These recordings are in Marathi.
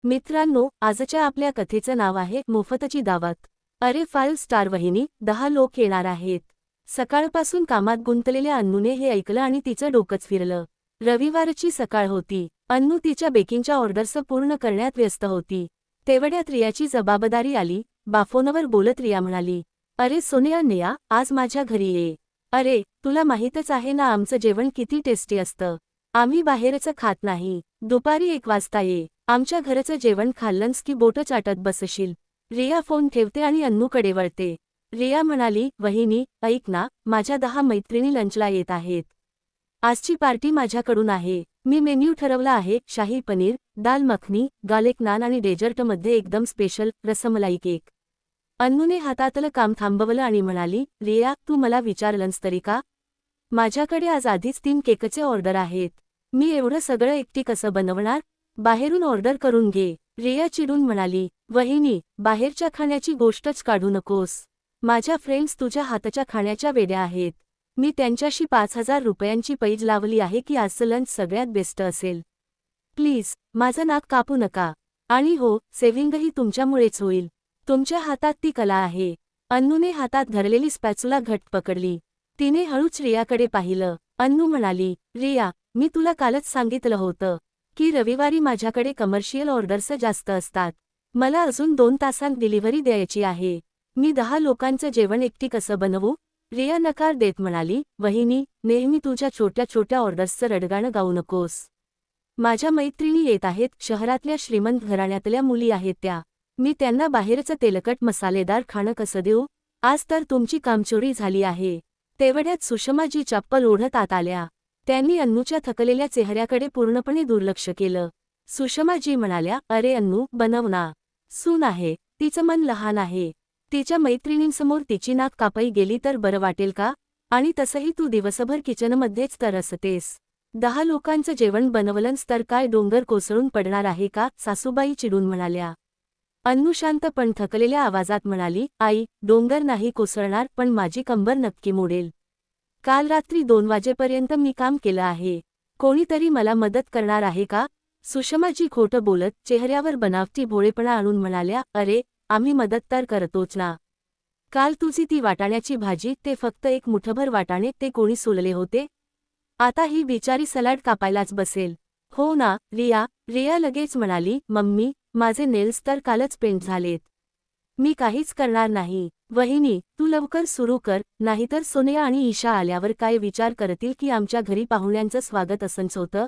मित्रांनो, आजच्या आपल्या कथेचं नाव आहे मोफतची दावत. अरे 5 स्टार वहिनी, 10 लोक येणार आहेत. सकाळपासून कामात गुंतलेल्या अन्नूने हे ऐकलं आणि तिचं डोकंच फिरलं. रविवारची सकाळ होती. अन्नू तिच्या बेकिंगच्या ऑर्डर्स पूर्ण करण्यात व्यस्त होती. तेवढ्यात रियाची जबाबदारी आली. फोनवर बोलत रिया म्हणाली, अरे सोनिया नेया, आज माझ्या घरी ये. अरे, तुला माहीतच आहे ना आमचं जेवण किती टेस्टी असतं. आम्ही बाहेरचं खात नाही. दुपारी 1 वाजता ये. आमच्या घरचं जेवण खाल्लंस की बोटं चाटत बसशील. रिया फोन ठेवते आणि अन्नूकडे वळते. रिया म्हणाली, वहिनी, ऐक ना, माझ्या 10 मैत्रिणी लंचला येत आहेत. आजची पार्टी माझ्याकडून आहे. मी मेन्यू ठरवला आहे, शाही पनीर, दाल मखनी, गार्लिक नान आणि डेझर्टमध्ये एकदम स्पेशल रसमलाई केक. अन्नूने हातातलं काम थांबवलं आणि म्हणाली, रिया, तू मला विचारलंस तरी का? माझ्याकडे आज आधीच 3 केकचे ऑर्डर आहेत. मी एवढं सगळं एकटी कसं बनवणार? बाहेरून ऑर्डर करून घे. रिया चिडून म्हणाली, वहिनी, बाहेरच्या खाण्याची गोष्टच काढू नकोस. माझ्या फ्रेंड्स तुझ्या हातच्या खाण्याच्या वेड्या आहेत. मी त्यांच्याशी 5,000 रुपयांची पैज लावली आहे की आजचं लंच सगळ्यात बेस्ट असेल. प्लीज, माझं नाक कापू नका. आणि हो, सेव्हिंगही तुमच्यामुळेच होईल. तुमच्या हातात ती कला आहे. अन्नूने हातात धरलेली स्पॅच्युला घट्ट पकडली. तिने हळूच रियाकडे पाहिलं. अन्नू म्हणाली, रिया, मी तुला कालच सांगितलं होतं की रविवारी माझ्याकडे कमर्शियल ऑर्डर्स जास्त असतात. मला अजून 2 तासांत डिलिव्हरी द्यायची आहे. मी 10 लोकांचं जेवण एकटी कसं बनवू? रिया नकार देत म्हणाली, वहिनी, नेहमी तुझ्या छोट्या छोट्या ऑर्डर्सचं रडगाणं गाऊ नकोस. माझ्या मैत्रिणी येत आहेत, शहरातल्या श्रीमंत घराण्यातल्या मुली आहेत त्या. मी त्यांना बाहेरचं तेलकट मसालेदार खाणं कसं देऊ? आज तर तुमची कामचोरी झाली आहे. तेवढ्यात सुषमाजी चप्पल ओढत आत आल्या. त्यांनी अन्नूच्या थकलेल्या चेहऱ्याकडे पूर्णपणे दुर्लक्ष केलं. सुषमाजी म्हणाल्या, अरे अन्नू, बनव ना. सून आहे, तिचं मन लहान आहे. तिच्या मैत्रिणींसमोर तिची नाक कापाई गेली तर बरं वाटेल का? आणि तसंही तू दिवसभर किचनमध्येच तर असतेस. 10 लोकांचं जेवण बनवलंस तर काय डोंगर कोसळून पडणार आहे का? सासूबाई चिडून म्हणाल्या. अन्नू शांत पण थकलेल्या आवाजात म्हणाली, आई, डोंगर नाही कोसळणार पण माझी कंबर नक्की मोडेल. काल रात्री 2 वाजेपर्यंत मी काम केलं आहे. कोणीतरी मला मदत करणार आहे का? सुषमाजी खोटं बोलत चेहऱ्यावर बनावटी भोळेपणा आणून म्हणाल्या, अरे, आम्ही मदत तर करतोच ना. काल तुझी ती वाटाण्याची भाजी, ते फक्त 1 मुठभर वाटाणे, ते कोणी सोलले होते? आता ही बिचारी सलाड कापायलाच बसेल. हो ना, रिया. रिया लगेच म्हणाली, मम्मी, माझे नेल्स तर कालच पेंट झालेत. मी काहीच करणार नाही. वहिनी, तू लवकर सुरू कर, नाहीतर सोनिया आणि ईशा आल्यावर काय विचार करतील की आमच्या घरी पाहुण्यांचं स्वागत असंच होतं.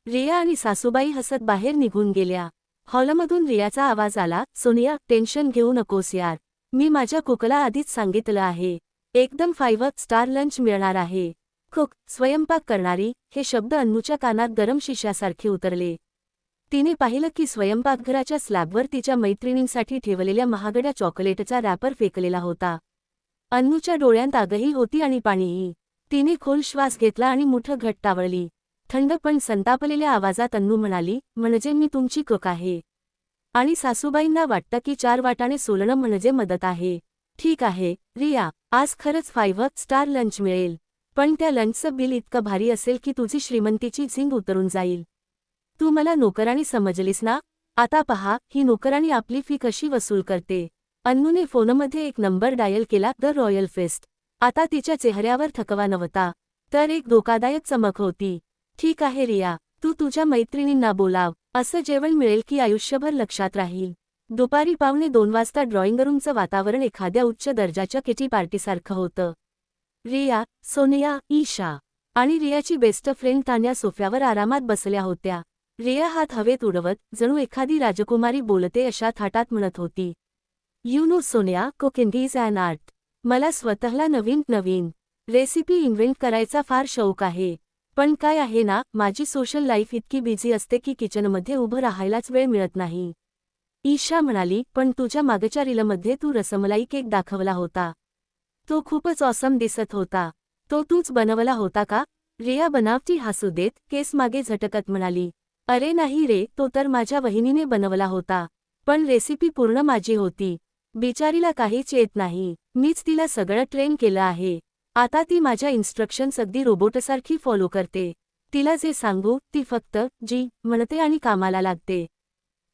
रिया आणि सासूबाई हसत बाहेर निघून गेल्या. हॉलमधून रियाचा आवाज आला, सोनिया, टेन्शन घेऊ नकोस यार. मी माझ्या कुकला आधीच सांगितलं आहे. एकदम 5 स्टार लंच मिळणार आहे. कुक, स्वयंपाक करणारी, हे शब्द अन्नूच्या कानात गरम शिशासारखे उतरले. तिने पाहिलं की स्वयंपाकघराच्या स्लॅबवर तिच्या मैत्रिणींसाठी ठेवलेल्या महागड्या चॉकलेटचा रॅपर फेकलेला होता. अन्नूच्या डोळ्यांत आगही होती आणि पाणीही. तिने खोल श्वास घेतला आणि मुठं घट्ट आवळली. थंड पण संतापलेल्या आवाजात अन्नू म्हणाली, म्हणजे मी तुमची कुक आहे. आणि सासूबाईंना वाटतं की 4 वाटाणे सोलणं म्हणजे मदत आहे. ठीक आहे, रिया, आज खरंच 5 स्टार लंच मिळेल. पण त्या लंचचं बिल इतकं भारी असेल की तुझी श्रीमंतीची झिंग उतरून जाईल. तू मला नोकराणी समजलीस ना? आता पहा, ही नोकराणी आपली फी कशी वसूल करते. अन्नूने फोनमध्ये 1 नंबर डायल केला, द रॉयल फेस्ट. आता तिच्या चेहऱ्यावर थकवा नव्हता, तर एक धोकादायक चमक होती. ठीक आहे रिया, तू तुझ्या मैत्रिणींना बोलाव. असं जेवण मिळेल की आयुष्यभर लक्षात राहील. दुपारी 1:45 वाजता ड्रॉइंग रूमचं वातावरण एखाद्या उच्च दर्जाच्या किटी पार्टीसारखं होतं. रिया, सोनिया, ईशा आणि रियाची बेस्ट फ्रेंड तान्या सोफ्यावर आरामात बसल्या होत्या. रिया हात हवेत उडवत, जणू एखादी राजकुमारी बोलते अशा थाटात म्हणत होती. You know Sonia, cooking is an art. मला स्वतःला नवीन नवीन रेसिपी इन्व्हेंट करायचा फार शौक आहे. पण काय आहे ना, माझी सोशल लाईफ इतकी बिझी असते की किचनमध्ये उभं राहायलाच वेळ मिळत नाही. ईशा म्हणाली, पण तुझ्या मागच्या रीलमध्ये तू रसमलाई केक दाखवला होता. तो खूपच ऑसम दिसत होता. तो तूच बनवला होता का? रिया बनावटी हसू देत केस मागे झटकत म्हणाली, अरे नाही रे, तो तर माझ्या वहिनीने बनवला होता. पण रेसिपी पूर्ण माझी होती. बिचारीला काहीच येत नाही. मीच तिला सगळं ट्रेन केलं आहे. आता ती माझ्या इन्स्ट्रक्शन्स अगदी रोबोटसारखी फॉलो करते. तिला जे सांगू ती फक्त जी म्हणते आणि कामाला लागते.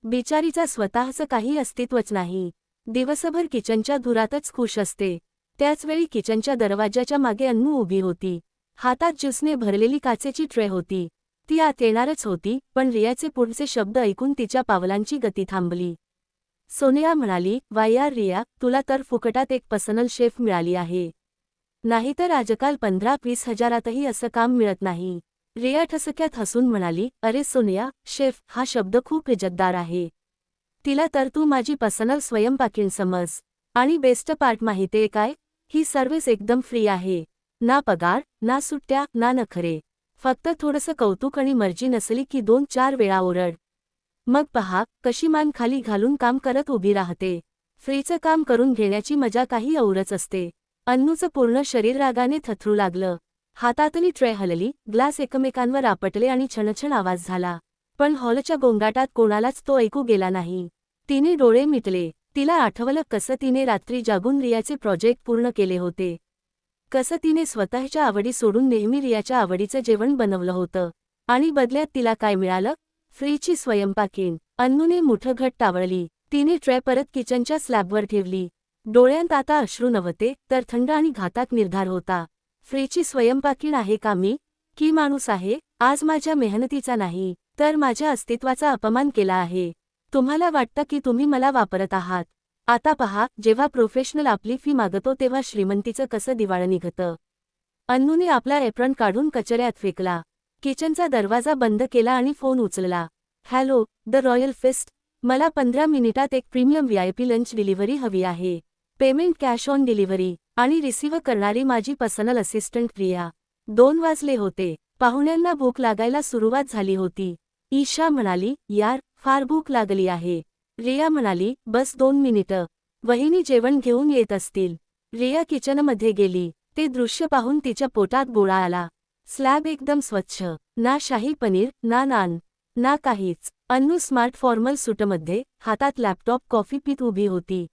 बिचारीचा स्वतःचं काही अस्तित्वच नाही. दिवसभर किचनच्या धुरातच खुश असते. त्याचवेळी किचनच्या दरवाजाच्या मागे अन्नू उभी होती. हातात ज्यूसने भरलेली काचेची ट्रे होती. ती आत येणारच होती, पण रियाचे पुढचे शब्द ऐकून तिच्या पावलांची गती थांबली. सोनिया म्हणाली, "वा यार रिया, तुला तर फुकटात एक पर्सनल शेफ मिळाली आहे. नाहीतर आजकाल 15-20 हजारातही असं काम मिळत नाही." रिया ठसक्यात हसून म्हणाली, "अरे सोनिया, शेफ हा शब्द खूप इज्जतदार आहे. तिला तर तू माझी पर्सनल स्वयंपाकीण समज. आणि बेस्ट पार्ट माहितीये काय? ही सर्व्हिस एकदम फ्री आहे. ना पगार, ना सुट्ट्या, ना नखरे. फक्त थोडंसं कौतुक आणि मर्जी नसली की 2-4 वेळा ओरड. मग पहा, कशी मान खाली घालून काम करत उभी राहते. फ्रीचं काम करून घेण्याची मजा काही औरच असते." अन्नूचं पूर्ण शरीर रागाने थथरू लागलं. हातातली ट्रे हलली, ग्लास एकमेकांवर आपटले आणि छणछण आवाज झाला. पण हॉलच्या गोंगाटात कोणालाच तो ऐकू गेला नाही. तिने डोळे मिटले. तिला आठवलं कसं तिने रात्री जागून रियाचे प्रोजेक्ट पूर्ण केले होते. कसं तिने स्वतःच्या आवडी सोडून नेहमी रियाच्या आवडीचं जेवण बनवलं होतं. आणि बदल्यात तिला काय मिळालं? फ्रीची स्वयंपाकीण. अन्नूने मुठं घट्ट टावळली. तिने ट्रे परत किचनच्या स्लॅबवर ठेवली. डोळ्यांत आता अश्रू नव्हते, तर थंड आणि घातक निर्धार होता. फ्रीची स्वयंपाकीण आहे का मी? की माणूस आहे? आज माझ्या मेहनतीचा नाही, तर माझ्या अस्तित्वाचा अपमान केला आहे. तुम्हाला वाटतं की तुम्ही मला वापरत आहात. आता पहा, जेव्हा प्रोफेशनल आपली फी मागतो तेव्हा श्रीमंतीचं कसं दिवाळं निघतं. अन्नूने आपला एप्रन काढून कचऱ्यात फेकला. किचनचा दरवाजा बंद केला आणि फोन उचलला. "Hello, the royal feast. मला 15 मिनिटात एक प्रीमियम VIP लंच डिलिव्हरी हवी आहे. Payment cash on delivery." आणि रिसीव्ह करणारी माझी पर्सनल असिस्टंट प्रिया. 2 वाजले होते. पाहुण्यांना भूक लागायला सुरुवात झाली होती. ईशा म्हणाली, "यार, फार भूक लागली आहे." रिया म्हणाली, "बस 2 मिनिटं. वहिनी जेवण घेऊन येत असतील." रिया किचनमध्ये गेली. ते दृश्य पाहून तिच्या पोटात गोळा आला. स्लॅब एकदम स्वच्छ. ना शाही पनीर, ना नान, ना काहीच. अन्नू स्मार्ट फॉर्मल सूटमध्ये, हातात लॅपटॉप कॉफी पीत उभी होती.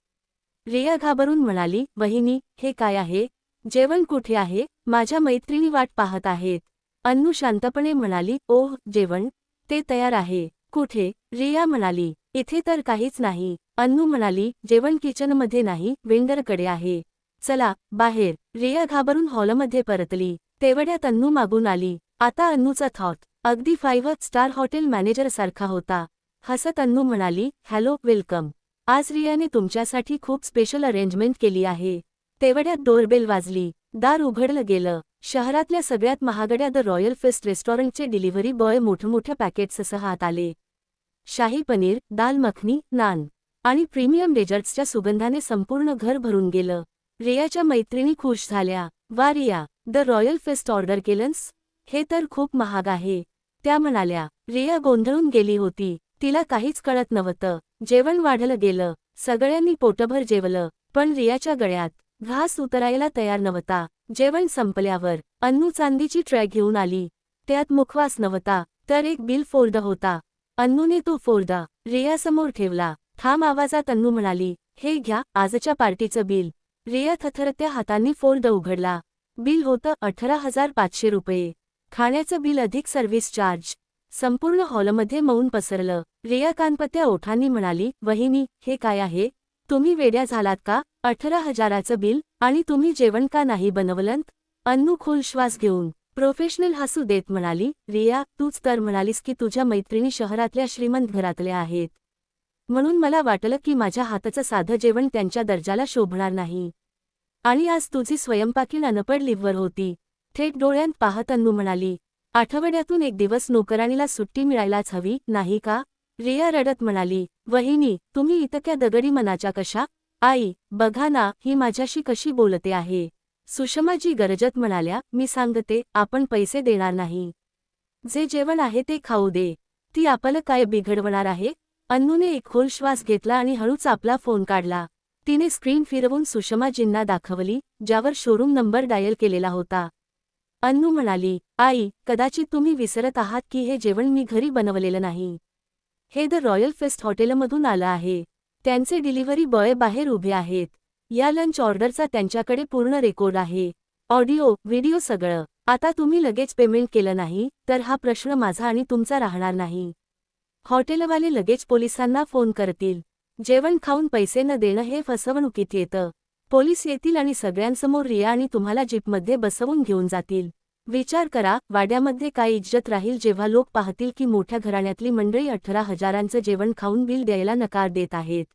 रिया घाबरून म्हणाली, "वहिनी, हे काय आहे? जेवण कुठे आहे? माझ्या मैत्रिणी वाट पाहत आहेत." अन्नू शांतपणे म्हणाली, "ओह, जेवण? ते तयार आहे." "कुठे?" रिया म्हणाली, "इथे तर काहीच नाही." अन्नू म्हणाली, "जेवण किचनमध्ये नाही, वेंडरकडे आहे. चला, बाहेर." रिया घाबरून हॉलमध्ये परतली. तेवढ्यात अन्नू मागून आली. आता अन्नूचा थॉट अगदी 5 स्टार हॉटेल मॅनेजरसारखा होता. हसत अन्नू म्हणाली, "हॅलो, वेलकम. आज रियाने तुमच्यासाठी खूप स्पेशल अरेंजमेंट केली आहे." तेवढ्यात डोरबेल वाजली. दार उघडलं गेलं. शहरातल्या सगळ्यात महागड्या द रॉयल फिस्ट रेस्टॉरंटचे डिलिव्हरी बॉय मोठमोठ्या पॅकेट्ससह आत आले. शाही पनीर, दाल मखनी, नान आणि प्रीमियम डेझर्ट्सच्या सुगंधाने संपूर्ण घर भरून गेलं. रियाच्या मैत्रिणी खुश झाल्या. "वा Riya, the royal feast order केलंस? हे तर खूप महाग आहे." त्या म्हणाल्या. रिया गोंधळून गेली होती. तिला काहीच कळत नव्हतं. जेवण वाढलं गेलं. सगळ्यांनी पोटभर जेवलं. पण रियाच्या गळ्यात घास उतरायला तयार नव्हता. जेवण संपल्यावर अन्नू चांदीची ट्रे घेऊन आली. त्यात मुखवास नव्हता, तर एक बिल फोल्ड होता. अन्नूने तो फोल्ड रियासमोर ठेवला. ठाम आवाजात अन्नू म्हणाली, "हे घ्या, आजच्या पार्टीचं बिल." रिया थरथरत्या हातांनी फोल्ड उघडला. बिल होतं 18,500 रुपये. खाण्याचं बिल अधिक सर्व्हिस चार्ज. संपूर्ण हॉलमध्ये मौन पसरलं. रिया कानपत्या ओठांनी म्हणाली, "वहिनी, हे काय आहे? तुम्ही वेड्या झालात का? 18,000चं बिल, आणि तुम्ही जेवण का नाही बनवलंत?" अन्नू खोल श्वास घेऊन प्रोफेशनल हसू देत म्हणाली, "रिया, तूच तर म्हणालीस की तुझ्या मैत्रिणी शहरातल्या श्रीमंत घरातल्या आहेत. म्हणून मला वाटलं की माझ्या हाताचं साधं जेवण त्यांच्या दर्जाला शोभणार नाही. आणि आज तुझी स्वयंपाकीण अनपढ लिव्हर होती." थेट डोळ्यांत पाहत अन्नू म्हणाली, "आठवड्यातून एक दिवस नोकराणीला सुट्टी मिळायलाच हवी, नाही का?" रिया रडत म्हणाली, "वहिनी, तुम्ही इतक्या दगडी मनाच्या कशा? आई, बघा ना, ही माझ्याशी कशी बोलते आहे." सुषमाजी गरजत म्हणाल्या, "मी सांगते, आपण पैसे देणार नाही. जे जेवण आहे ते खाऊ दे. ती आपलं काय बिघडवणार आहे?" अन्नूने एक खोल श्वास घेतला आणि हळूच आपला फोन काढला. तिने स्क्रीन फिरवून सुषमाजींना दाखवली, ज्यावर शोरूम नंबर डायल केलेला होता. अन्नू म्हणाली, "आई, कदाचित तुम्ही विसरत आहात की हे जेवण मी घरी बनवलेलं नाही. हे द रॉयल फिस्ट हॉटेलमधून आलं आहे. त्यांचे डिलिव्हरी बॉय बाहेर उभे आहेत. या लंच ऑर्डरचा त्यांच्याकडे पूर्ण रेकॉर्ड आहे. ऑडिओ, व्हिडिओ सगळं. आता तुम्ही लगेच पेमेंट केलं नाही, तर हा प्रश्न माझा आणि तुमचा राहणार नाही." हॉटेलवाले लगेच पोलिसांना फोन करतील. जेवण खाऊन पैसे न देणं हे फसवणुकीत येतं. पोलीस येतील आणि सगळ्यांसमोर रिया आणि तुम्हाला जीपमध्ये बसवून घेऊन जातील. विचार करा, वाड्यामध्ये काय इज्जत राहील जेव्हा लोक पाहतील की मोठ्या घराण्यातली मंडळी 18,000चं जेवण खाऊन बिल द्यायला नकार देत आहेत.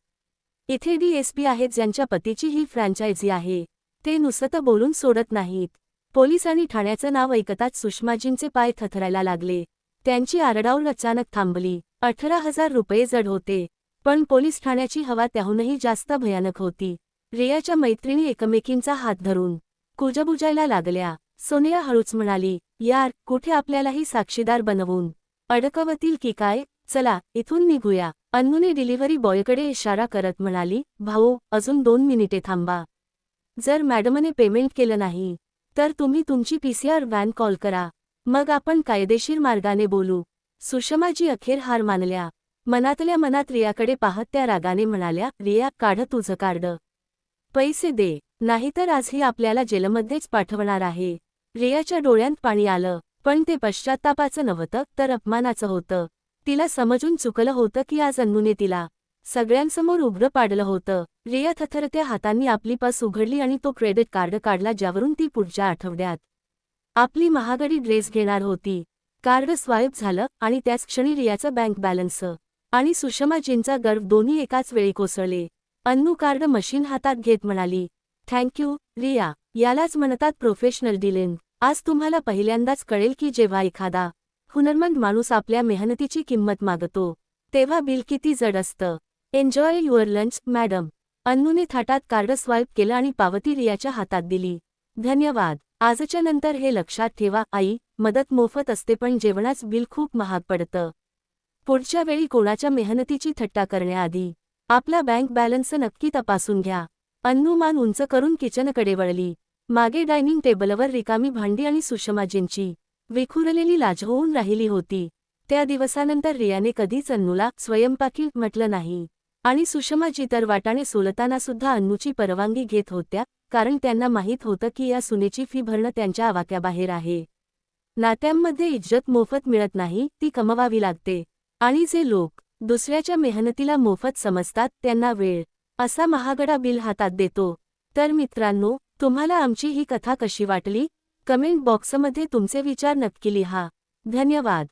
इथे DSP आहेत ज्यांच्या पतीची ही फ्रँचायझी आहे. ते नुसतं बोलून सोडत नाहीत. पोलीस आणि ठाण्याचं नाव ऐकताच सुषमाजींचे पाय थरथरायला लागले. त्यांची आरडाओरड अचानक थांबली. 18,000 रुपये जड होते. पण पोलीस ठाण्याची हवा त्याहूनही जास्त भयानक होती. रियाच्या मैत्रिणी एकमेकींचा हात धरून कुजबुजायला लागल्या. सोनिया हळूच म्हणाली, यार, कुठे आपल्यालाही साक्षीदार बनवून अडकवतील की काय? चला, इथून निघूया. अन्नूने डिलिव्हरी बॉयकडे इशारा करत म्हणाली, भाऊ, अजून 2 मिनिटे थांबा. जर मॅडमने पेमेंट केलं नाही तर तुम्ही तुमची PCR व्हॅन कॉल करा. मग आपण कायदेशीर मार्गाने बोलू. सुषमाजी अखेर हार मानल्या. मनातल्या मनात रियाकडे पाहत त्या रागाने म्हणाल्या, रिया, काढ तुझं कार्ड. पैसे दे, नाहीतर आजही आपल्याला जेलमध्येच पाठवणार आहे. रियाच्या डोळ्यांत पाणी आलं, पण ते पश्चात्तापाचं नव्हतं तर अपमानाचं होतं. तिला समजून चुकलं होतं की आज अन्नूने तिला सगळ्यांसमोर उघडं पाडलं होतं. रिया थरथरत्या हातांनी आपली पर्स उघडली आणि तो क्रेडिट कार्ड काढला ज्यावरून ती पुढच्या आठवड्यात आपली महागडी ड्रेस घेणार होती. कार्ड स्वाईप झालं आणि त्याच क्षणी रियाचं बँक बॅलन्स आणि सुषमाजींचा गर्व दोन्ही एकाच वेळी कोसळले. अन्नू कार्ड मशीन हातात घेत म्हणाली, थँक्यू, रिया. यालाच म्हणतात प्रोफेशनल डीलिंग. आज तुम्हाला पहिल्यांदाच कळेल की जेव्हा एखादा हुनरमंद माणूस आपल्या मेहनतीची किंमत मागतो तेव्हा बिल किती जड असतं. Enjoy your lunch, madam. अन्नूने थाटात कार्ड स्वाईप केलं आणि पावती रियाच्या हातात दिली. धन्यवाद. आजच्या नंतर हे लक्षात ठेवा, आई, मदत मोफत असते पण जेवणाचं बिल खूप महाग पडतं. पुढच्या वेळी कोणाच्या मेहनतीची थट्टा करण्याआधी आपला बँक बॅलन्स नक्की तपासून घ्या. अन्नू मान उंच करून किचनकडे वळली. मागे डायनिंग टेबलवर रिकामी भांडी आणि सुषमाजींची विखुरलेली लाज होऊन राहिली होती. त्या दिवसानंतर रियाने कधीच अन्नूला स्वयंपाकी म्हटलं नाही. आणि सुषमाजी तर वाटाणे सोलताना सुद्धा अन्नूची परवानगी घेत होत्या, कारण त्यांना माहीत होतं की या सुनेची फी भरणं त्यांच्या आवाक्याबाहेर आहे. नात्यांमध्ये इज्जत मोफत मिळत नाही, ती कमवावी लागते. आणि जे लोक दुसऱ्याच्या मेहनतीला मोफत समजतात त्यांना वेळ असा महागडा बिल हातात देतो. तर मित्रांनो, तुम्हाला आमची ही कथा कशी वाटली? कमेंट बॉक्समध्ये तुमचे विचार नक्की लिहा. धन्यवाद.